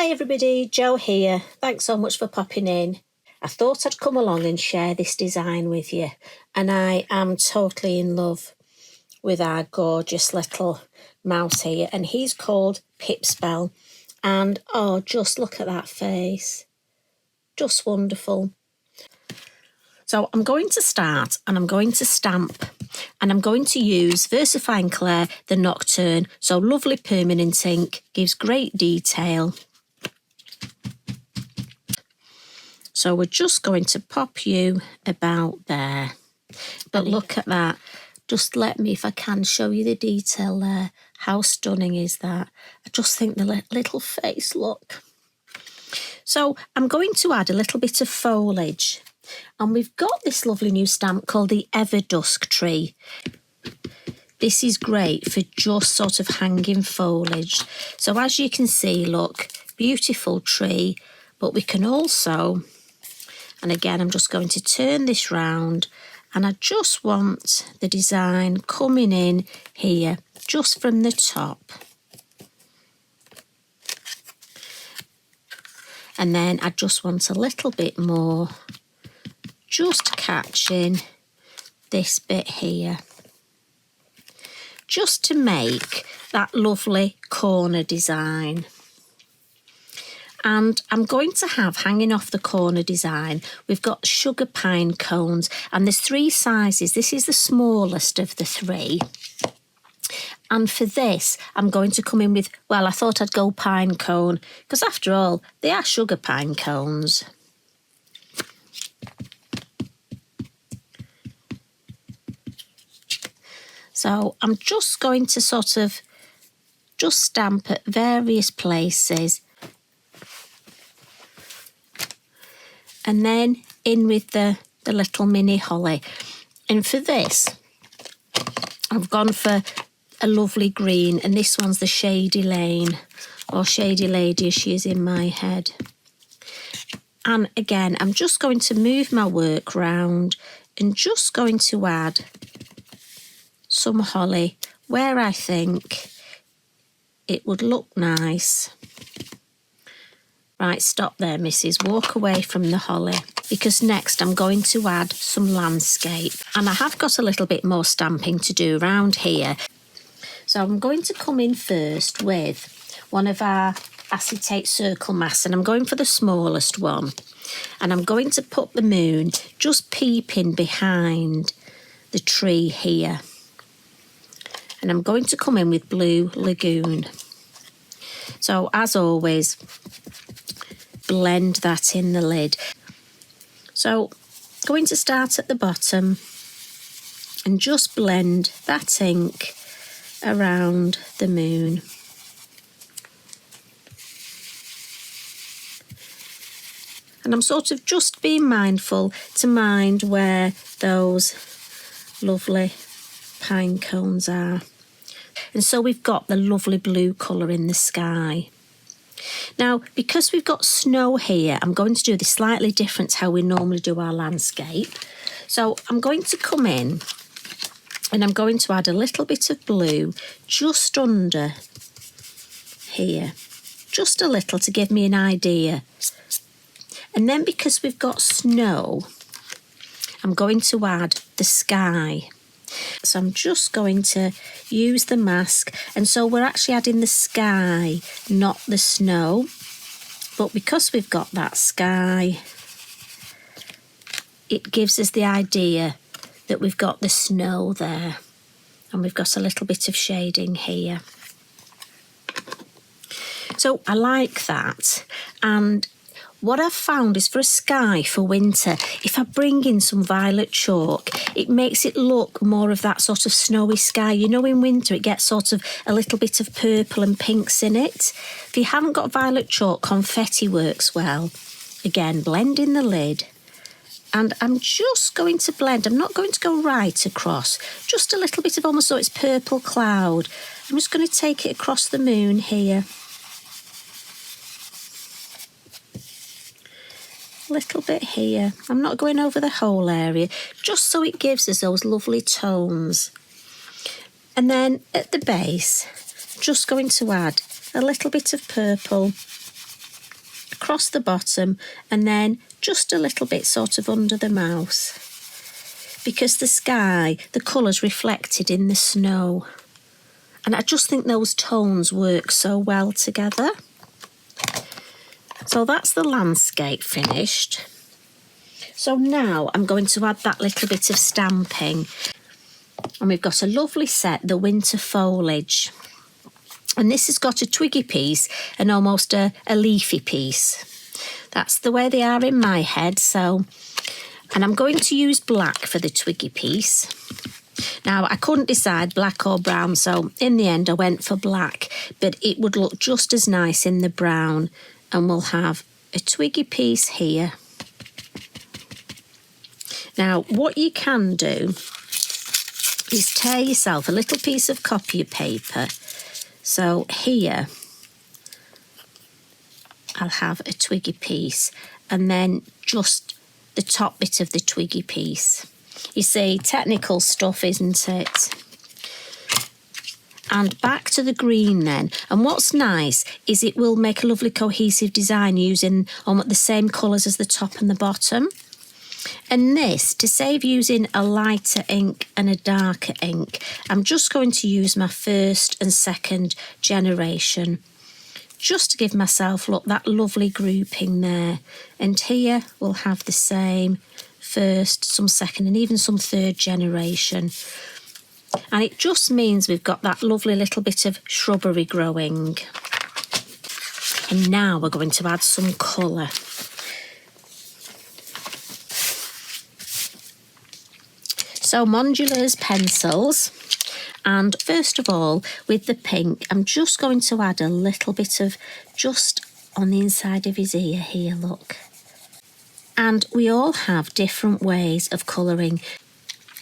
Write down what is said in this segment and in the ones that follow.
Hi everybody, Jo here. Thanks so much for popping in. I thought I'd come along and share this design with you, and I am totally in love with our gorgeous little mouse here, and he's called Pipspell, and oh, just look at that face. Just wonderful. So I'm going to start and I'm going to stamp, and I'm going to use VersaFine Clair, the Nocturne. So lovely permanent ink, gives great detail. So we're just going to pop you about there. But look at that. Just let me, if I can, show you the detail there. How stunning is that? I just think the little face, look. So I'm going to add a little bit of foliage. And we've got this lovely new stamp called the Everdusk Tree. This is great for just sort of hanging foliage. So as you can see, look, beautiful tree. But we can also... And again, I'm just going to turn this round, and I just want the design coming in here, just from the top. And then I just want a little bit more, just catching this bit here, just to make that lovely corner design. And I'm going to have, hanging off the corner design, we've got sugar pine cones, and there's 3 sizes. This is the smallest of the 3. And for this, I'm going to come in with, well, I thought I'd go pine cone, because after all, they are sugar pine cones. So I'm just going to sort of just stamp at various places. And then in with the little mini holly. And for this, I've gone for a lovely green, and this one's the Shady Lane, or Shady Lady as she is in my head. And again, I'm just going to move my work round and just going to add some holly where I think it would look nice. Right, stop there, missus. Walk away from the holly, because next I'm going to add some landscape. And I have got a little bit more stamping to do around here. So I'm going to come in first with one of our acetate circle masks, and I'm going for the smallest one. And I'm going to put the moon just peeping behind the tree here. And I'm going to come in with Blue Lagoon. So as always, blend that in the lid. So going to start at the bottom and just blend that ink around the moon. And I'm sort of just being mindful to mind where those lovely pine cones are. And so we've got the lovely blue colour in the sky. Now, because we've got snow here, I'm going to do this slightly different to how we normally do our landscape. So I'm going to come in and I'm going to add a little bit of blue just under here. Just a little to give me an idea. And then because we've got snow, I'm going to add the sky. So I'm just going to use the mask, and so we're actually adding the sky, not the snow. But because we've got that sky, it gives us the idea that we've got the snow there, and we've got a little bit of shading here. So I like that. And what I've found is for a sky for winter, if I bring in some violet chalk, it makes it look more of that sort of snowy sky. You know, in winter it gets sort of a little bit of purple and pinks in it. If you haven't got violet chalk, confetti works well. Again, blend in the lid. And I'm just going to blend. I'm not going to go right across. Just a little bit of almost so it's purple cloud. I'm just going to take it across the moon here. Little bit here. I'm not going over the whole area, just so it gives us those lovely tones. And then at the base, just going to add a little bit of purple across the bottom and then just a little bit sort of under the mouse, because the sky, the colour's reflected in the snow. And I just think those tones work so well together. So that's the landscape finished. So now I'm going to add that little bit of stamping. And we've got a lovely set, the winter foliage. And this has got a twiggy piece and almost a leafy piece. That's the way they are in my head. So, and I'm going to use black for the twiggy piece. Now, I couldn't decide black or brown, so in the end I went for black, but it would look just as nice in the brown. And we'll have a twiggy piece here. Now, what you can do is tear yourself a little piece of copy paper. So here, I'll have a twiggy piece and then just the top bit of the twiggy piece. You see, technical stuff, isn't it? And back to the green then. And what's nice is it will make a lovely cohesive design using the same colours as the top and the bottom. And this, to save using a lighter ink and a darker ink, I'm just going to use my first and second generation, just to give myself, look, that lovely grouping there. And here we'll have the same first, some second, and even some third generation. And it just means we've got that lovely little bit of shrubbery growing. And now we're going to add some colour. So Modulars pencils, and first of all with the pink I'm just going to add a little bit of just on the inside of his ear here, look. And we all have different ways of colouring,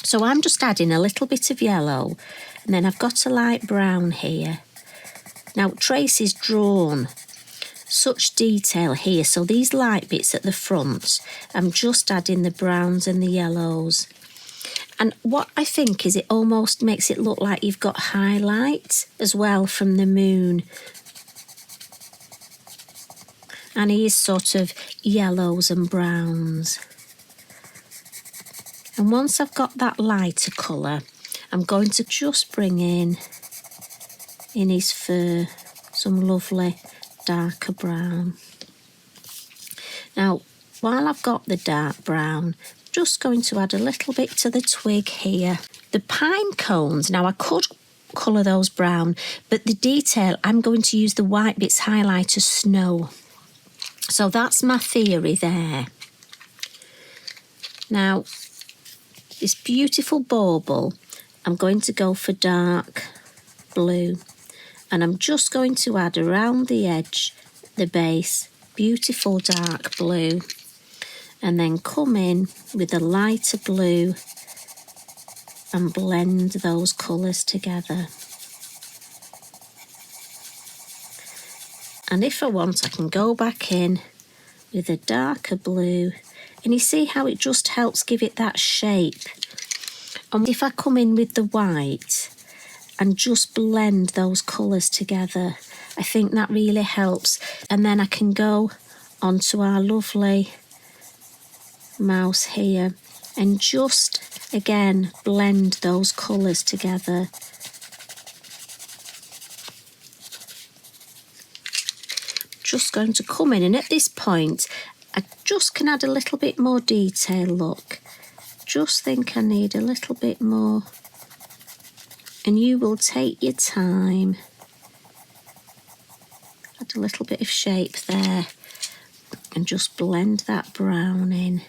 so I'm just adding a little bit of yellow and then I've got a light brown here. Now Tracy's drawn such detail here, so these light bits at the front I'm just adding the browns and the yellows. And what I think is it almost makes it look like you've got highlight as well from the moon. And he is sort of yellows and browns. And once I've got that lighter colour, I'm going to just bring in his fur some lovely darker brown. Now, while I've got the dark brown, just going to add a little bit to the twig here. The pine cones, now I could colour those brown, but the detail, I'm going to use the white bits highlight as snow. So that's my theory there. Now, this beautiful bauble, I'm going to go for dark blue. And I'm just going to add around the edge, the base, beautiful dark blue. And then come in with a lighter blue and blend those colours together. And if I want, I can go back in with a darker blue. And you see how it just helps give it that shape. And if I come in with the white and just blend those colours together, I think that really helps. And then I can go onto our lovely mouse here and just again blend those colours together. Just going to come in, and at this point I just can add a little bit more detail, look. Just think I need a little bit more, and you will take your time. Add a little bit of shape there and just blend that brown in.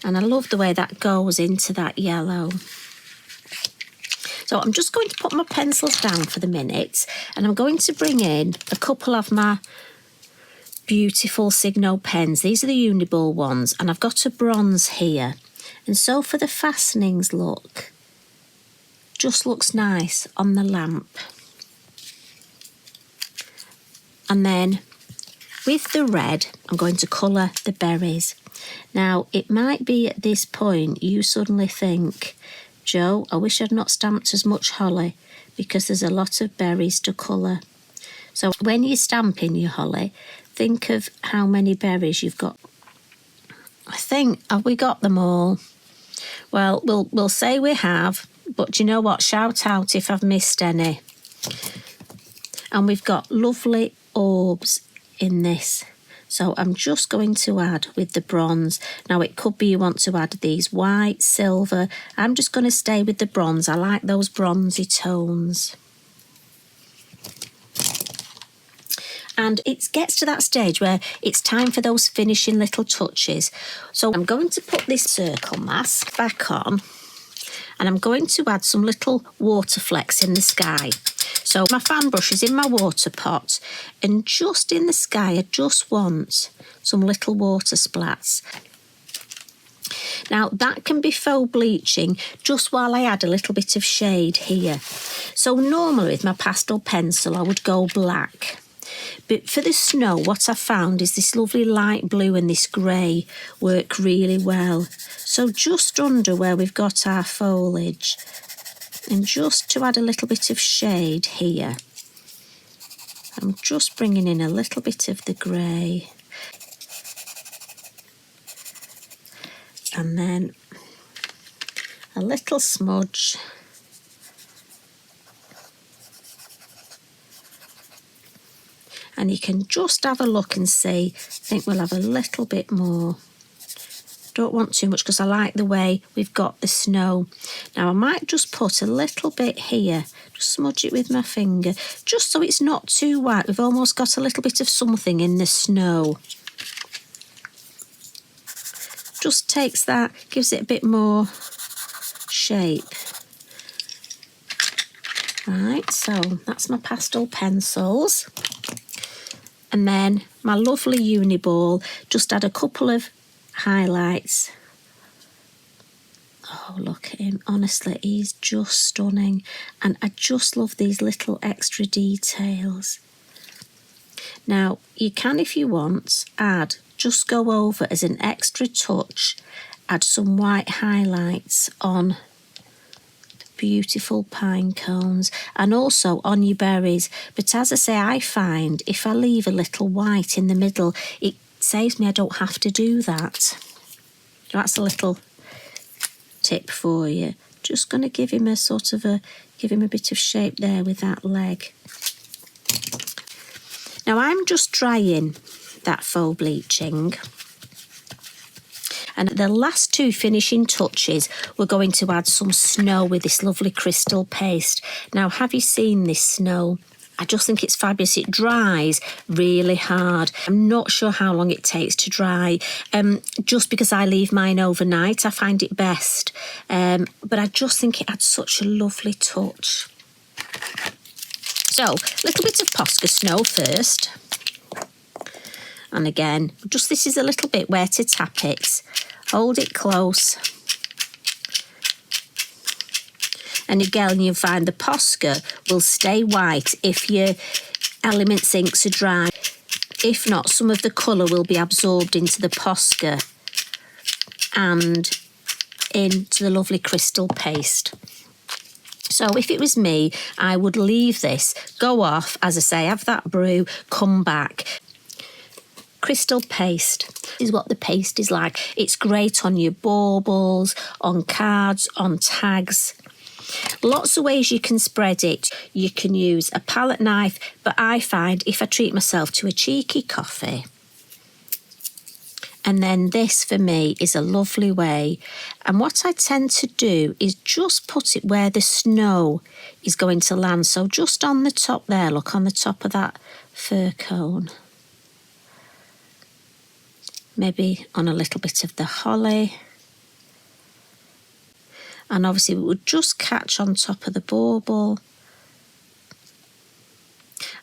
And I love the way that goes into that yellow. So I'm just going to put my pencils down for the minute, and I'm going to bring in a couple of my beautiful Signo pens. These are the Uniball ones, and I've got a bronze here. And so for the fastenings, look, just looks nice on the lamp. And then with the red, I'm going to colour the berries. Now, it might be at this point you suddenly think, Jo, I wish I'd not stamped as much holly because there's a lot of berries to colour. So when you're stamping your holly, think of how many berries you've got. I think, have we got them all? Well, we'll say we have, but do you know what? Shout out if I've missed any. And we've got lovely orbs in this. So I'm just going to add with the bronze. Now it could be you want to add these white, silver. I'm just going to stay with the bronze. I like those bronzy tones. And it gets to that stage where it's time for those finishing little touches. So I'm going to put this circle mask back on, and I'm going to add some little water flecks in the sky. So my fan brush is in my water pot, and just in the sky I just want some little water splats. Now that can be faux bleaching just while I add a little bit of shade here. So normally with my pastel pencil I would go black. But for the snow, what I found is this lovely light blue and this grey work really well. So just under where we've got our foliage, and just to add a little bit of shade here, I'm just bringing in a little bit of the grey. And then a little smudge. And you can just have a look and see. I think we'll have a little bit more. Don't want too much because I like the way we've got the snow. Now I might just put a little bit here. Just smudge it with my finger. Just so it's not too white. We've almost got a little bit of something in the snow. Just takes that, gives it a bit more shape. Right, so that's my pastel pencils. And then my lovely uni ball, just add a couple of highlights. Oh, look at him. Honestly, he's just stunning. And I just love these little extra details. Now, you can, if you want, just go over as an extra touch, add some white highlights on beautiful pine cones and also on your berries. But as I say, I find if I leave a little white in the middle, it saves me. I don't have to do that. That's a little tip for you. Just going to give him a bit of shape there with that leg. Now I'm just drying that faux bleaching. And the last two finishing touches, we're going to add some snow with this lovely crystal paste. Now, have you seen this snow? I just think it's fabulous. It dries really hard. I'm not sure how long it takes to dry. Just because I leave mine overnight, I find it best. But I just think it adds such a lovely touch. So, a little bit of Posca snow first. And again, just this is a little bit where to tap it. Hold it close. And again, you'll find the Posca will stay white if your element inks are dry. If not, some of the colour will be absorbed into the Posca and into the lovely crystal paste. So if it was me, I would leave this, go off, as I say, have that brew, come back. Crystal paste is what the paste is like. It's great on your baubles, on cards, on tags. Lots of ways you can spread it. You can use a palette knife, but I find if I treat myself to a cheeky coffee, and then this for me is a lovely way. And what I tend to do is just put it where the snow is going to land. So just on the top there, look, on the top of that fir cone. Maybe on a little bit of the holly. And obviously it would just catch on top of the bauble.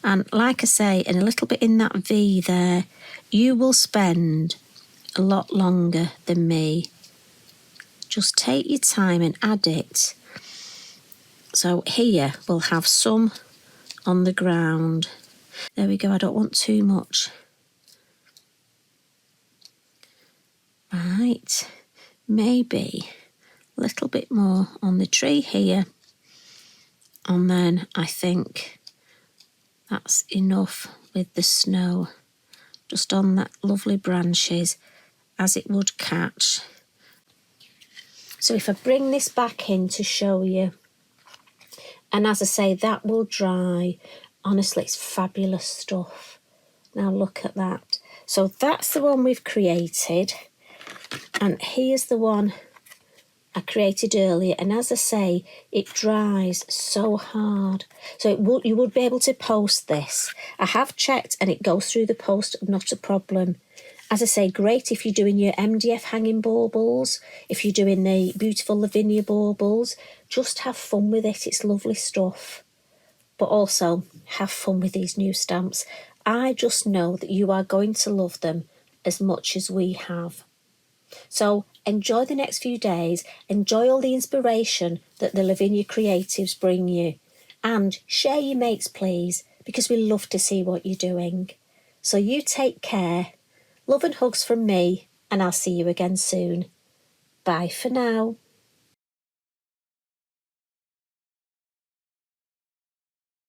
And like I say, and a little bit in that V there, you will spend a lot longer than me. Just take your time and add it. So here we'll have some on the ground. There we go, I don't want too much. Right, maybe a little bit more on the tree here. And then I think that's enough with the snow. just on that lovely branches as it would catch. So if I bring this back in to show you, and as I say, that will dry. Honestly, it's fabulous stuff. Now look at that. So that's the one we've created, and here's the one I created earlier, and as I say, it dries so hard. So you would be able to post this. I have checked and it goes through the post, not a problem. As I say, great if you're doing your MDF hanging baubles, if you're doing the beautiful Lavinia baubles, just have fun with it. It's lovely stuff. But also have fun with these new stamps. I just know that you are going to love them as much as we have. So enjoy the next few days, enjoy all the inspiration that the Lavinia creatives bring you, and share your mates please, because we love to see what you're doing. So you take care, love and hugs from me, and I'll see you again soon. Bye for now.